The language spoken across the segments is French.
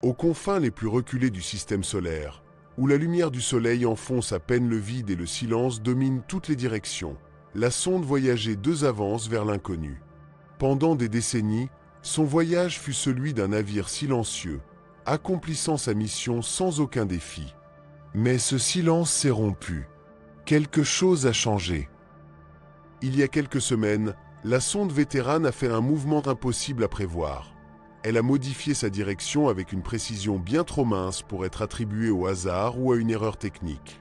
Aux confins les plus reculés du système solaire, où la lumière du soleil enfonce à peine le vide et le silence domine toutes les directions, la sonde Voyager 2 avance vers l'inconnu. Pendant des décennies, son voyage fut celui d'un navire silencieux, accomplissant sa mission sans aucun défi. Mais ce silence s'est rompu. Quelque chose a changé. Il y a quelques semaines, la sonde Vétéran a fait un mouvement impossible à prévoir. Elle a modifié sa direction avec une précision bien trop mince pour être attribuée au hasard ou à une erreur technique.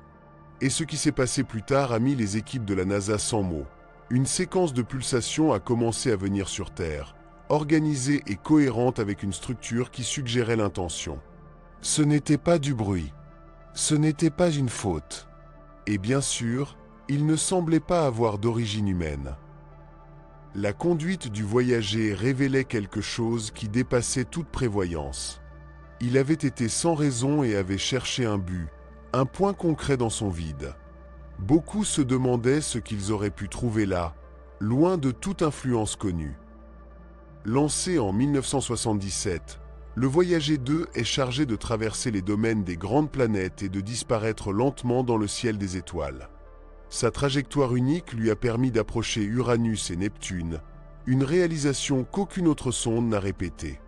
Et ce qui s'est passé plus tard a mis les équipes de la NASA sans mots. Une séquence de pulsations a commencé à venir sur Terre, organisée et cohérente avec une structure qui suggérait l'intention. Ce n'était pas du bruit. Ce n'était pas une faute. Et bien sûr, il ne semblait pas avoir d'origine humaine. La conduite du Voyager révélait quelque chose qui dépassait toute prévoyance. Il avait été sans raison et avait cherché un but, un point concret dans son vide. Beaucoup se demandaient ce qu'ils auraient pu trouver là, loin de toute influence connue. Lancé en 1977, le Voyager 2 est chargé de traverser les domaines des grandes planètes et de disparaître lentement dans le ciel des étoiles. Sa trajectoire unique lui a permis d'approcher Uranus et Neptune, une réalisation qu'aucune autre sonde n'a répétée.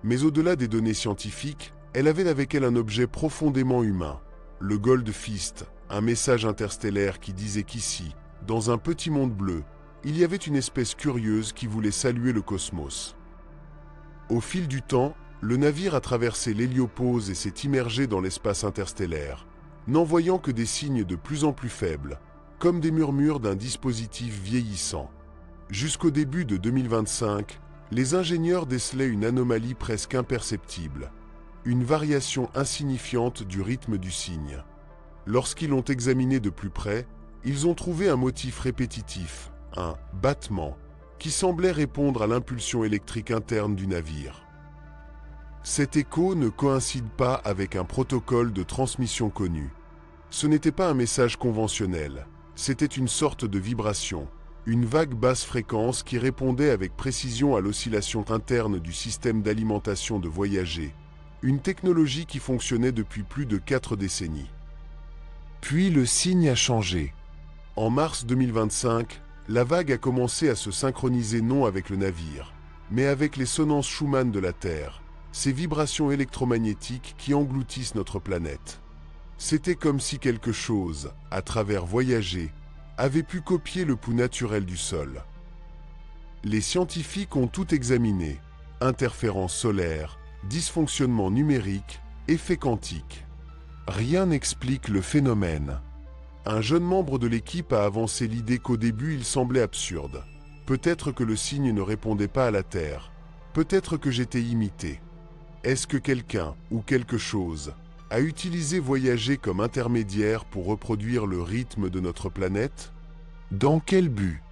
Mais au-delà des données scientifiques, elle avait avec elle un objet profondément humain, le Goldfist, un message interstellaire qui disait qu'ici, dans un petit monde bleu, il y avait une espèce curieuse qui voulait saluer le cosmos. Au fil du temps, le navire a traversé l'héliopause et s'est immergé dans l'espace interstellaire, n'envoyant que des signes de plus en plus faibles, comme des murmures d'un dispositif vieillissant. Jusqu'au début de 2025, les ingénieurs décelaient une anomalie presque imperceptible, une variation insignifiante du rythme du signe. Lorsqu'ils l'ont examiné de plus près, ils ont trouvé un motif répétitif, un battement, qui semblait répondre à l'impulsion électrique interne du navire. Cet écho ne coïncide pas avec un protocole de transmission connu. Ce n'était pas un message conventionnel. C'était une sorte de vibration, une vague basse fréquence qui répondait avec précision à l'oscillation interne du système d'alimentation de Voyager, une technologie qui fonctionnait depuis plus de 4 décennies. Puis le signe a changé. En mars 2025, la vague a commencé à se synchroniser non avec le navire, mais avec les sonnances Schumann de la Terre, ces vibrations électromagnétiques qui engloutissent notre planète. C'était comme si quelque chose, à travers Voyager, avait pu copier le pouls naturel du sol. Les scientifiques ont tout examiné, interférences solaires, dysfonctionnements numériques, effets quantiques. Rien n'explique le phénomène. Un jeune membre de l'équipe a avancé l'idée qu'au début il semblait absurde. Peut-être que le signe ne répondait pas à la Terre. Peut-être que j'étais imité. Est-ce que quelqu'un ou quelque chose a utilisé Voyager comme intermédiaire pour reproduire le rythme de notre planète? Dans quel but?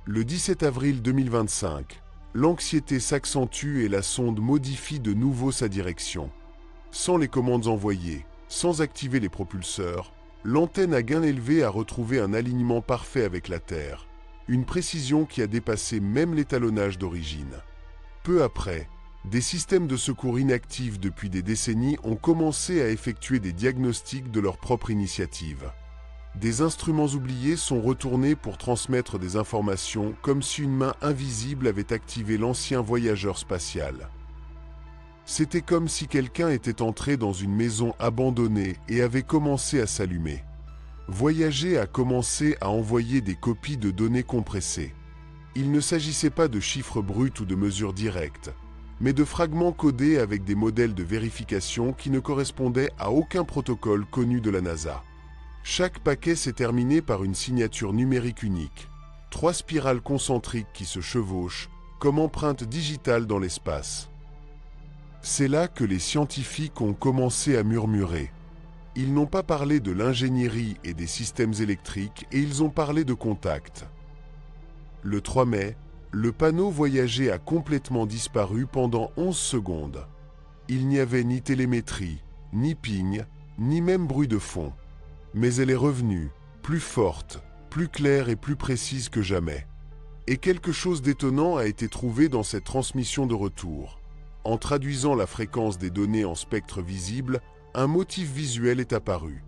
Le 17 avril 2025, l'anxiété s'accentue et la sonde modifie de nouveau sa direction. Sans les commandes envoyées, sans activer les propulseurs, l'antenne à gain élevé a retrouvé un alignement parfait avec la Terre, une précision qui a dépassé même l'étalonnage d'origine. Peu après, des systèmes de secours inactifs depuis des décennies ont commencé à effectuer des diagnostics de leur propre initiative. Des instruments oubliés sont retournés pour transmettre des informations comme si une main invisible avait activé l'ancien voyageur spatial. C'était comme si quelqu'un était entré dans une maison abandonnée et avait commencé à s'allumer. Voyager a commencé à envoyer des copies de données compressées. Il ne s'agissait pas de chiffres bruts ou de mesures directes, mais de fragments codés avec des modèles de vérification qui ne correspondaient à aucun protocole connu de la NASA. Chaque paquet s'est terminé par une signature numérique unique, 3 spirales concentriques qui se chevauchent, comme empreintes digitales dans l'espace. C'est là que les scientifiques ont commencé à murmurer. Ils n'ont pas parlé de l'ingénierie et des systèmes électriques et ils ont parlé de contact. Le 3 mai, le panneau Voyager a complètement disparu pendant 11 secondes. Il n'y avait ni télémétrie, ni ping, ni même bruit de fond. Mais elle est revenue, plus forte, plus claire et plus précise que jamais. Et quelque chose d'étonnant a été trouvé dans cette transmission de retour. En traduisant la fréquence des données en spectre visible, un motif visuel est apparu.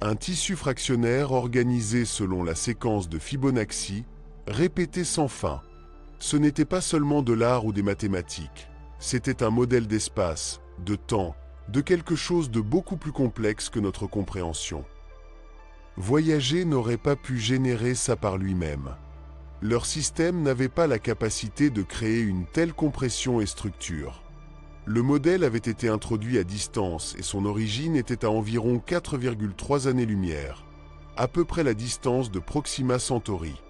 Un tissu fractionnaire organisé selon la séquence de Fibonacci, répété sans fin. Ce n'était pas seulement de l'art ou des mathématiques, c'était un modèle d'espace, de temps, de quelque chose de beaucoup plus complexe que notre compréhension. Voyager n'aurait pas pu générer ça par lui-même. Leur système n'avait pas la capacité de créer une telle compression et structure. Le modèle avait été introduit à distance et son origine était à environ 4,3 années-lumière, à peu près la distance de Proxima Centauri.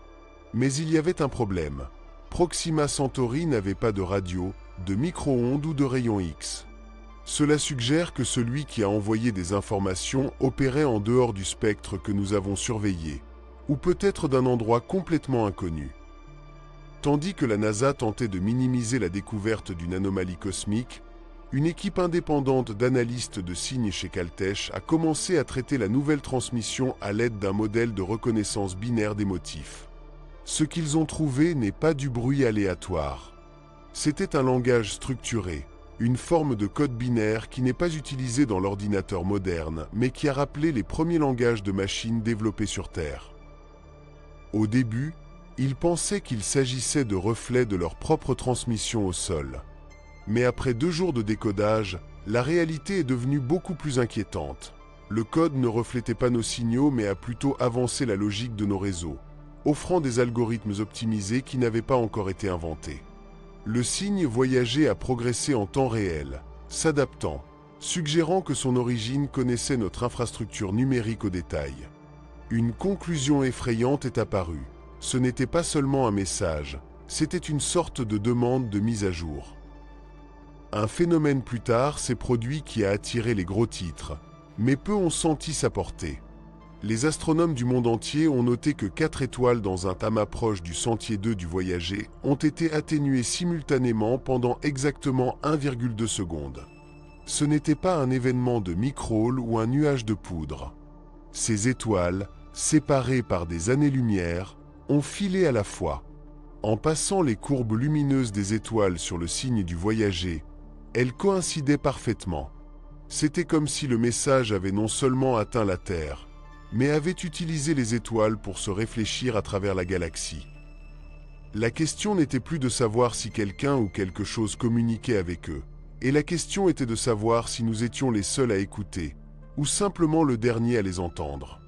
Mais il y avait un problème. Proxima Centauri n'avait pas de radio, de micro-ondes ou de rayons X. Cela suggère que celui qui a envoyé des informations opérait en dehors du spectre que nous avons surveillé, ou peut-être d'un endroit complètement inconnu. Tandis que la NASA tentait de minimiser la découverte d'une anomalie cosmique, une équipe indépendante d'analystes de signes chez Caltech a commencé à traiter la nouvelle transmission à l'aide d'un modèle de reconnaissance binaire des motifs. Ce qu'ils ont trouvé n'est pas du bruit aléatoire. C'était un langage structuré, une forme de code binaire qui n'est pas utilisé dans l'ordinateur moderne, mais qui a rappelé les premiers langages de machines développés sur Terre. Au début, ils pensaient qu'il s'agissait de reflets de leur propre transmission au sol. Mais après 2 jours de décodage, la réalité est devenue beaucoup plus inquiétante. Le code ne reflétait pas nos signaux mais a plutôt avancé la logique de nos réseaux, offrant des algorithmes optimisés qui n'avaient pas encore été inventés. Le signe voyageait a progressé en temps réel, s'adaptant, suggérant que son origine connaissait notre infrastructure numérique au détail. Une conclusion effrayante est apparue. Ce n'était pas seulement un message, c'était une sorte de demande de mise à jour. Un phénomène plus tard s'est produit qui a attiré les gros titres, mais peu ont senti sa portée. Les astronomes du monde entier ont noté que 4 étoiles dans un amas proche du Sentier 2 du Voyager ont été atténuées simultanément pendant exactement 1,2 secondes. Ce n'était pas un événement de micrôle ou un nuage de poudre. Ces étoiles, séparées par des années-lumière, ont filé à la fois. En passant les courbes lumineuses des étoiles sur le signe du Voyager, elles coïncidaient parfaitement. C'était comme si le message avait non seulement atteint la Terre, mais avait utilisé les étoiles pour se réfléchir à travers la galaxie. La question n'était plus de savoir si quelqu'un ou quelque chose communiquait avec eux, et la question était de savoir si nous étions les seuls à écouter, ou simplement le dernier à les entendre.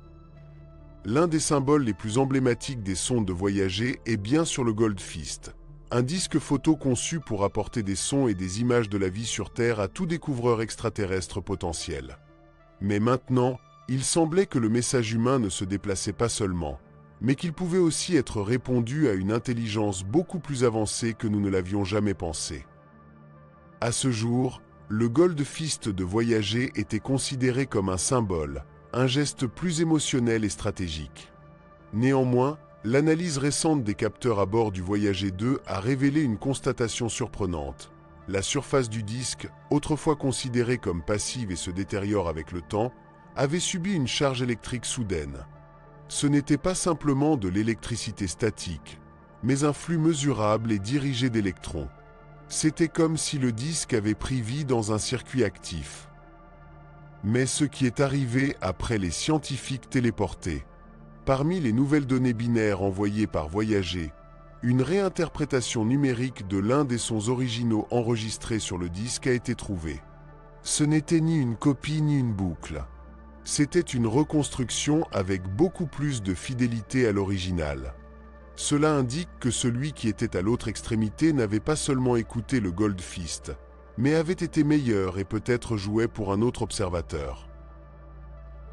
L'un des symboles les plus emblématiques des sondes de Voyager est bien sûr le Goldfist, un disque photo conçu pour apporter des sons et des images de la vie sur Terre à tout découvreur extraterrestre potentiel. Mais maintenant, il semblait que le message humain ne se déplaçait pas seulement, mais qu'il pouvait aussi être répondu à une intelligence beaucoup plus avancée que nous ne l'avions jamais pensé. À ce jour, le Goldfist de Voyager était considéré comme un symbole, un geste plus émotionnel et stratégique. Néanmoins, l'analyse récente des capteurs à bord du Voyager 2 a révélé une constatation surprenante. La surface du disque, autrefois considérée comme passive et se détériore avec le temps, avait subi une charge électrique soudaine. Ce n'était pas simplement de l'électricité statique, mais un flux mesurable et dirigé d'électrons. C'était comme si le disque avait pris vie dans un circuit actif. Mais ce qui est arrivé après les scientifiques téléportés, parmi les nouvelles données binaires envoyées par Voyager, une réinterprétation numérique de l'un des sons originaux enregistrés sur le disque a été trouvée. Ce n'était ni une copie ni une boucle. C'était une reconstruction avec beaucoup plus de fidélité à l'original. Cela indique que celui qui était à l'autre extrémité n'avait pas seulement écouté le Goldfist, mais avait été meilleur et peut-être jouait pour un autre observateur.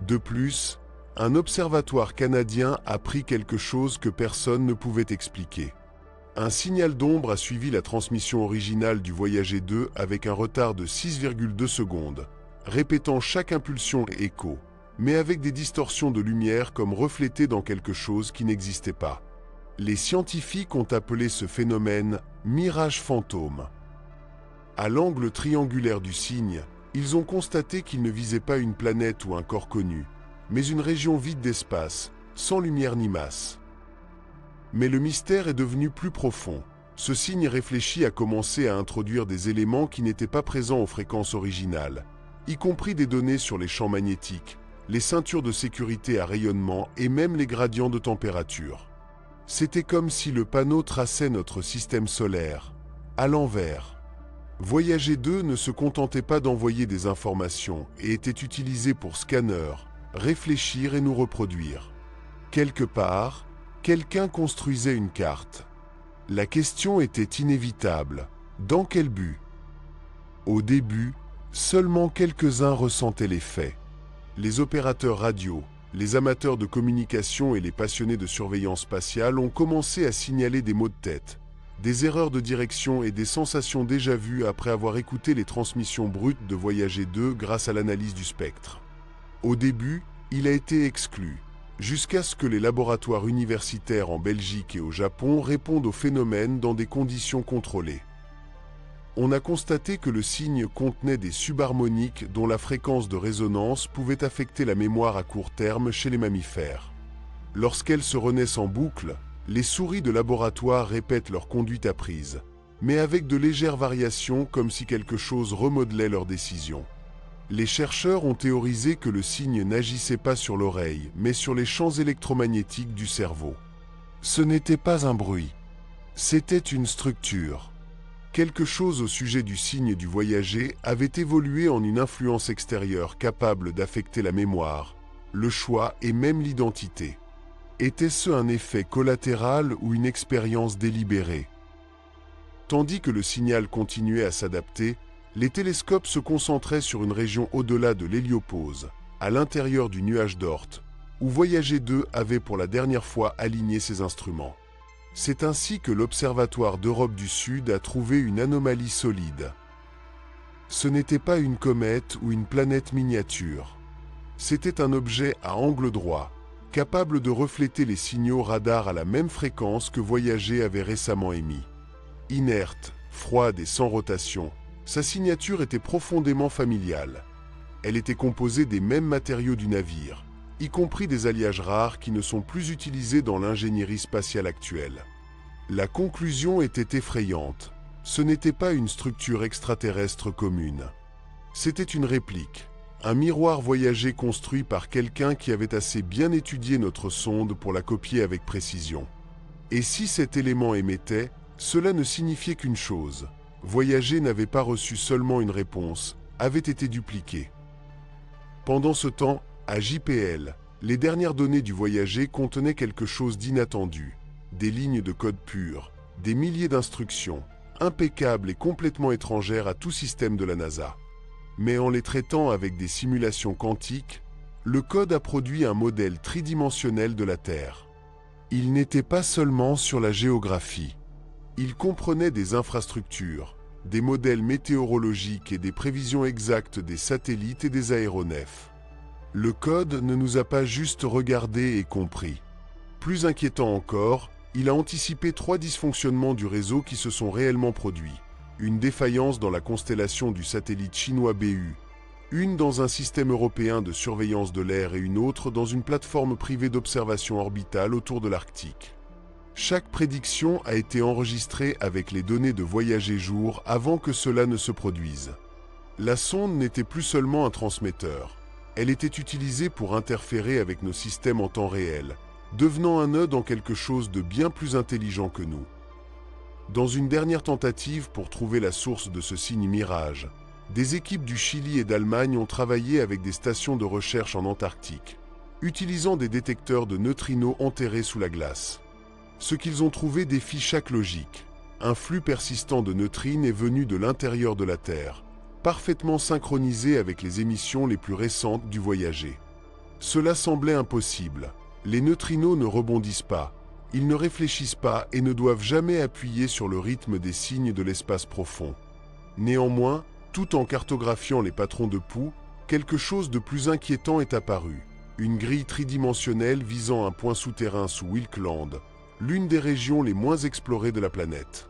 De plus, un observatoire canadien a appris quelque chose que personne ne pouvait expliquer. Un signal d'ombre a suivi la transmission originale du Voyager 2 avec un retard de 6,2 secondes, répétant chaque impulsion et écho, mais avec des distorsions de lumière comme reflétées dans quelque chose qui n'existait pas. Les scientifiques ont appelé ce phénomène « mirage fantôme ». À l'angle triangulaire du signe, ils ont constaté qu'il ne visait pas une planète ou un corps connu, mais une région vide d'espace, sans lumière ni masse. Mais le mystère est devenu plus profond. Ce signe réfléchi a commencé à introduire des éléments qui n'étaient pas présents aux fréquences originales, y compris des données sur les champs magnétiques, les ceintures de sécurité à rayonnement et même les gradients de température. C'était comme si le panneau traçait notre système solaire, à l'envers. Voyager 2 ne se contentait pas d'envoyer des informations et était utilisé pour scanner, réfléchir et nous reproduire. Quelque part, quelqu'un construisait une carte. La question était inévitable. Dans quel but? Au début, seulement quelques-uns ressentaient l'effet. Les opérateurs radio, les amateurs de communication et les passionnés de surveillance spatiale ont commencé à signaler des maux de tête, des erreurs de direction et des sensations déjà vues après avoir écouté les transmissions brutes de Voyager 2 grâce à l'analyse du spectre. Au début, il a été exclu, jusqu'à ce que les laboratoires universitaires en Belgique et au Japon répondent au phénomène dans des conditions contrôlées. On a constaté que le signe contenait des subharmoniques dont la fréquence de résonance pouvait affecter la mémoire à court terme chez les mammifères. Lorsqu'elles se renaissent en boucle, les souris de laboratoire répètent leur conduite apprise, mais avec de légères variations comme si quelque chose remodelait leur décision. Les chercheurs ont théorisé que le signe n'agissait pas sur l'oreille, mais sur les champs électromagnétiques du cerveau. Ce n'était pas un bruit, c'était une structure. Quelque chose au sujet du signe du voyager avait évolué en une influence extérieure capable d'affecter la mémoire, le choix et même l'identité. Était-ce un effet collatéral ou une expérience délibérée? Tandis que le signal continuait à s'adapter, les télescopes se concentraient sur une région au-delà de l'héliopause, à l'intérieur du nuage d'Oort, où Voyager 2 avait pour la dernière fois aligné ses instruments. C'est ainsi que l'Observatoire d'Europe du Sud a trouvé une anomalie solide. Ce n'était pas une comète ou une planète miniature. C'était un objet à angle droit, capable de refléter les signaux radar à la même fréquence que Voyager avait récemment émis. Inerte, froide et sans rotation, sa signature était profondément familiale. Elle était composée des mêmes matériaux du navire, y compris des alliages rares qui ne sont plus utilisés dans l'ingénierie spatiale actuelle. La conclusion était effrayante. Ce n'était pas une structure extraterrestre commune. C'était une réplique, un miroir voyager construit par quelqu'un qui avait assez bien étudié notre sonde pour la copier avec précision. Et si cet élément émettait, cela ne signifiait qu'une chose. Voyager n'avait pas reçu seulement une réponse, avait été dupliqué. Pendant ce temps, à JPL, les dernières données du voyager contenaient quelque chose d'inattendu. Des lignes de code pur, des milliers d'instructions, impeccables et complètement étrangères à tout système de la NASA. Mais en les traitant avec des simulations quantiques, le code a produit un modèle tridimensionnel de la Terre. Il n'était pas seulement sur la géographie. Il comprenait des infrastructures, des modèles météorologiques et des prévisions exactes des satellites et des aéronefs. Le code ne nous a pas juste regardés et compris. Plus inquiétant encore, il a anticipé 3 dysfonctionnements du réseau qui se sont réellement produits. Une défaillance dans la constellation du satellite chinois BU, une dans un système européen de surveillance de l'air et une autre dans une plateforme privée d'observation orbitale autour de l'Arctique. Chaque prédiction a été enregistrée avec les données de Voyager jour avant que cela ne se produise. La sonde n'était plus seulement un transmetteur. Elle était utilisée pour interférer avec nos systèmes en temps réel, devenant un nœud en quelque chose de bien plus intelligent que nous. Dans une dernière tentative pour trouver la source de ce signe mirage, des équipes du Chili et d'Allemagne ont travaillé avec des stations de recherche en Antarctique, utilisant des détecteurs de neutrinos enterrés sous la glace. Ce qu'ils ont trouvé défie chaque logique. Un flux persistant de neutrines est venu de l'intérieur de la Terre, parfaitement synchronisé avec les émissions les plus récentes du voyager. Cela semblait impossible. Les neutrinos ne rebondissent pas, ils ne réfléchissent pas et ne doivent jamais appuyer sur le rythme des signes de l'espace profond. Néanmoins, tout en cartographiant les patrons de pouls, quelque chose de plus inquiétant est apparu. Une grille tridimensionnelle visant un point souterrain sous Wilkland, l'une des régions les moins explorées de la planète.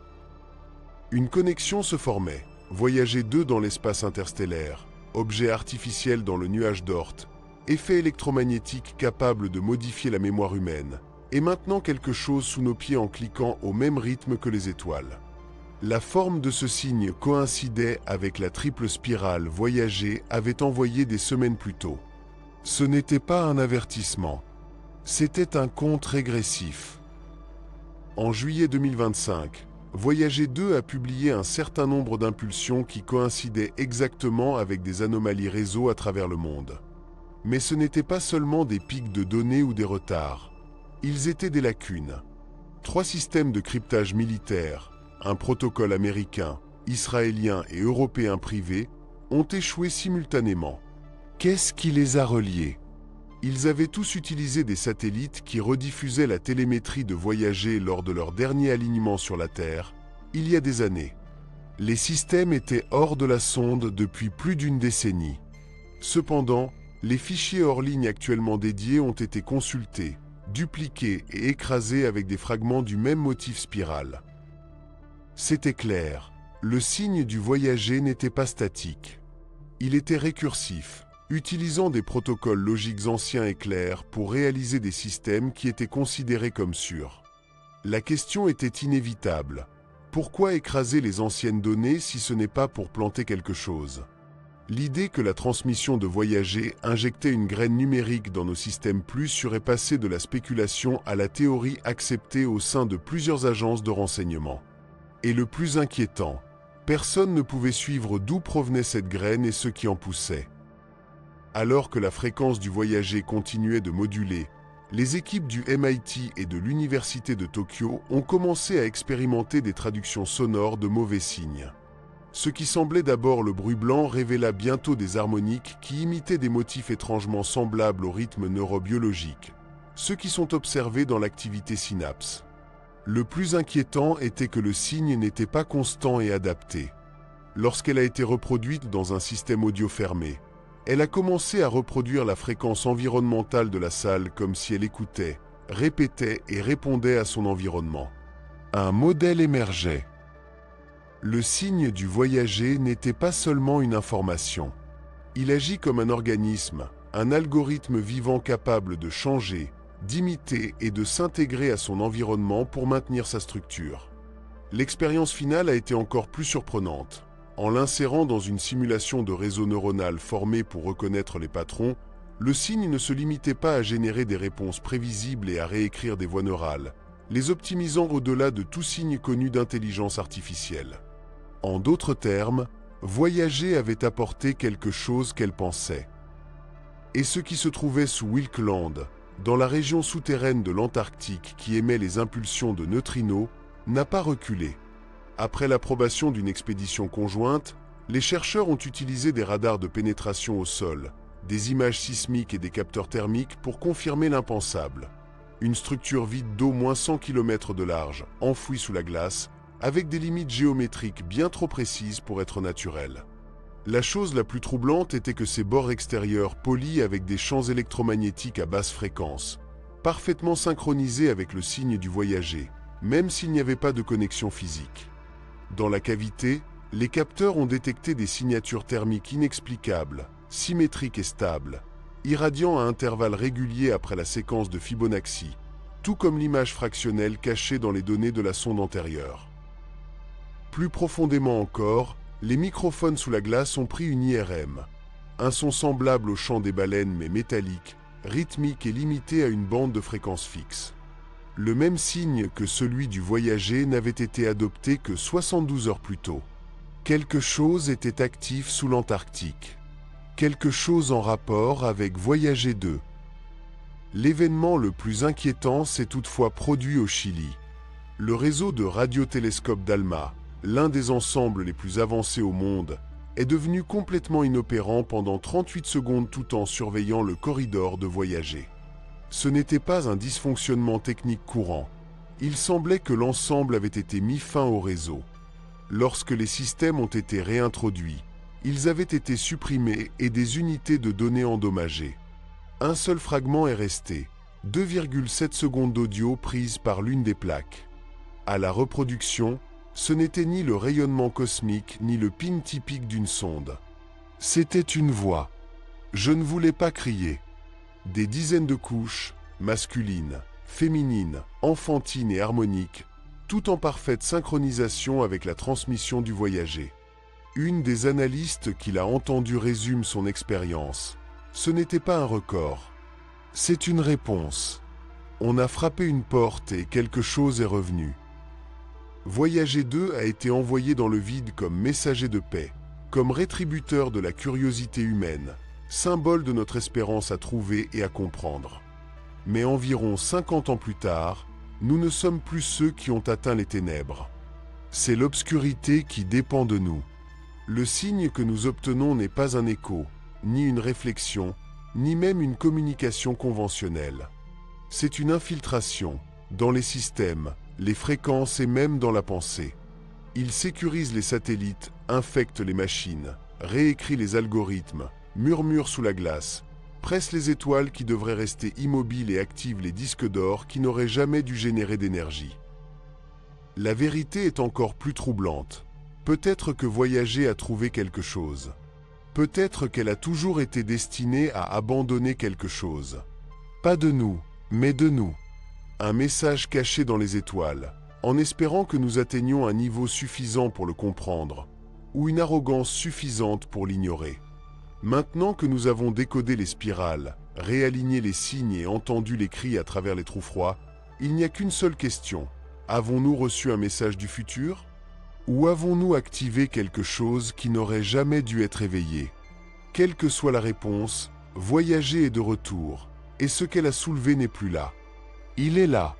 Une connexion se formait. Voyager 2 dans l'espace interstellaire, objet artificiel dans le nuage d'Oort, effet électromagnétique capable de modifier la mémoire humaine, et maintenant quelque chose sous nos pieds en cliquant au même rythme que les étoiles. La forme de ce signe coïncidait avec la triple spirale Voyager avait envoyé des semaines plus tôt. Ce n'était pas un avertissement, c'était un compte régressif. En juillet 2025, Voyager 2 a publié un certain nombre d'impulsions qui coïncidaient exactement avec des anomalies réseau à travers le monde. Mais ce n'étaient pas seulement des pics de données ou des retards. Ils étaient des lacunes. 3 systèmes de cryptage militaire, un protocole américain, israélien et européen privé, ont échoué simultanément. Qu'est-ce qui les a reliés? Ils avaient tous utilisé des satellites qui rediffusaient la télémétrie de Voyager lors de leur dernier alignement sur la Terre, il y a des années. Les systèmes étaient hors de la sonde depuis plus d'une décennie. Cependant, les fichiers hors ligne actuellement dédiés ont été consultés, dupliqués et écrasés avec des fragments du même motif spirale. C'était clair, le signe du Voyager n'était pas statique. Il était récursif, utilisant des protocoles logiques anciens et clairs pour réaliser des systèmes qui étaient considérés comme sûrs. La question était inévitable. Pourquoi écraser les anciennes données si ce n'est pas pour planter quelque chose? L'idée que la transmission de Voyager injectait une graine numérique dans nos systèmes plus sûrs est passée de la spéculation à la théorie acceptée au sein de plusieurs agences de renseignement. Et le plus inquiétant, personne ne pouvait suivre d'où provenait cette graine et ce qui en poussait. Alors que la fréquence du Voyager continuait de moduler, les équipes du MIT et de l'Université de Tokyo ont commencé à expérimenter des traductions sonores de mauvais signes. Ce qui semblait d'abord le bruit blanc révéla bientôt des harmoniques qui imitaient des motifs étrangement semblables au rythme neurobiologique, ceux qui sont observés dans l'activité synapse. Le plus inquiétant était que le signe n'était pas constant et adapté. Lorsqu'elle a été reproduite dans un système audio fermé, elle a commencé à reproduire la fréquence environnementale de la salle comme si elle écoutait, répétait et répondait à son environnement. Un modèle émergeait. Le signe du Voyager n'était pas seulement une information. Il agit comme un organisme, un algorithme vivant capable de changer, d'imiter et de s'intégrer à son environnement pour maintenir sa structure. L'expérience finale a été encore plus surprenante. En l'insérant dans une simulation de réseau neuronal formé pour reconnaître les patrons, le signe ne se limitait pas à générer des réponses prévisibles et à réécrire des voies neurales, les optimisant au-delà de tout signe connu d'intelligence artificielle. En d'autres termes, Voyager avait apporté quelque chose qu'elle pensait. Et ce qui se trouvait sous Wilkland, dans la région souterraine de l'Antarctique qui émet les impulsions de neutrinos, n'a pas reculé. Après l'approbation d'une expédition conjointe, les chercheurs ont utilisé des radars de pénétration au sol, des images sismiques et des capteurs thermiques pour confirmer l'impensable. Une structure vide d'au moins 100 km de large, enfouie sous la glace, avec des limites géométriques bien trop précises pour être naturelles. La chose la plus troublante était que ces bords extérieurs polis avec des champs électromagnétiques à basse fréquence, parfaitement synchronisés avec le signe du Voyager, même s'il n'y avait pas de connexion physique. Dans la cavité, les capteurs ont détecté des signatures thermiques inexplicables, symétriques et stables, irradiant à intervalles réguliers après la séquence de Fibonacci, tout comme l'image fractionnelle cachée dans les données de la sonde antérieure. Plus profondément encore, les microphones sous la glace ont pris une IRM, un son semblable au chant des baleines mais métallique, rythmique et limité à une bande de fréquence fixe. Le même signe que celui du Voyager n'avait été adopté que 72 heures plus tôt. Quelque chose était actif sous l'Antarctique. Quelque chose en rapport avec Voyager 2. L'événement le plus inquiétant s'est toutefois produit au Chili. Le réseau de radiotélescopes d'ALMA, l'un des ensembles les plus avancés au monde, est devenu complètement inopérant pendant 38 secondes tout en surveillant le corridor de Voyager. Ce n'était pas un dysfonctionnement technique courant. Il semblait que l'ensemble avait été mis fin au réseau. Lorsque les systèmes ont été réintroduits, ils avaient été supprimés et des unités de données endommagées. Un seul fragment est resté, 2,7 secondes d'audio prises par l'une des plaques. À la reproduction, ce n'était ni le rayonnement cosmique ni le ping typique d'une sonde. C'était une voix. Je ne voulais pas crier. Des dizaines de couches, masculines, féminine, enfantine et harmonique, tout en parfaite synchronisation avec la transmission du voyager. Une des analystes qu'il a entendu résume son expérience. Ce n'était pas un record. C'est une réponse. On a frappé une porte et quelque chose est revenu. Voyager 2 a été envoyé dans le vide comme messager de paix, comme rétributeur de la curiosité humaine, symbole de notre espérance à trouver et à comprendre. Mais environ 50 ans plus tard, nous ne sommes plus ceux qui ont atteint les ténèbres. C'est l'obscurité qui dépend de nous. Le signe que nous obtenons n'est pas un écho, ni une réflexion, ni même une communication conventionnelle. C'est une infiltration, dans les systèmes, les fréquences et même dans la pensée. Il sécurise les satellites, infecte les machines, réécrit les algorithmes, murmure sous la glace, presse les étoiles qui devraient rester immobiles et active les disques d'or qui n'auraient jamais dû générer d'énergie. La vérité est encore plus troublante. Peut-être que Voyager a trouvé quelque chose. Peut-être qu'elle a toujours été destinée à abandonner quelque chose. Pas de nous, mais de nous. Un message caché dans les étoiles, en espérant que nous atteignions un niveau suffisant pour le comprendre, ou une arrogance suffisante pour l'ignorer. Maintenant que nous avons décodé les spirales, réaligné les signes et entendu les cris à travers les trous froids, il n'y a qu'une seule question. Avons-nous reçu un message du futur ? Ou avons-nous activé quelque chose qui n'aurait jamais dû être éveillé ? Quelle que soit la réponse, Voyager est de retour, et ce qu'elle a soulevé n'est plus là. Il est là,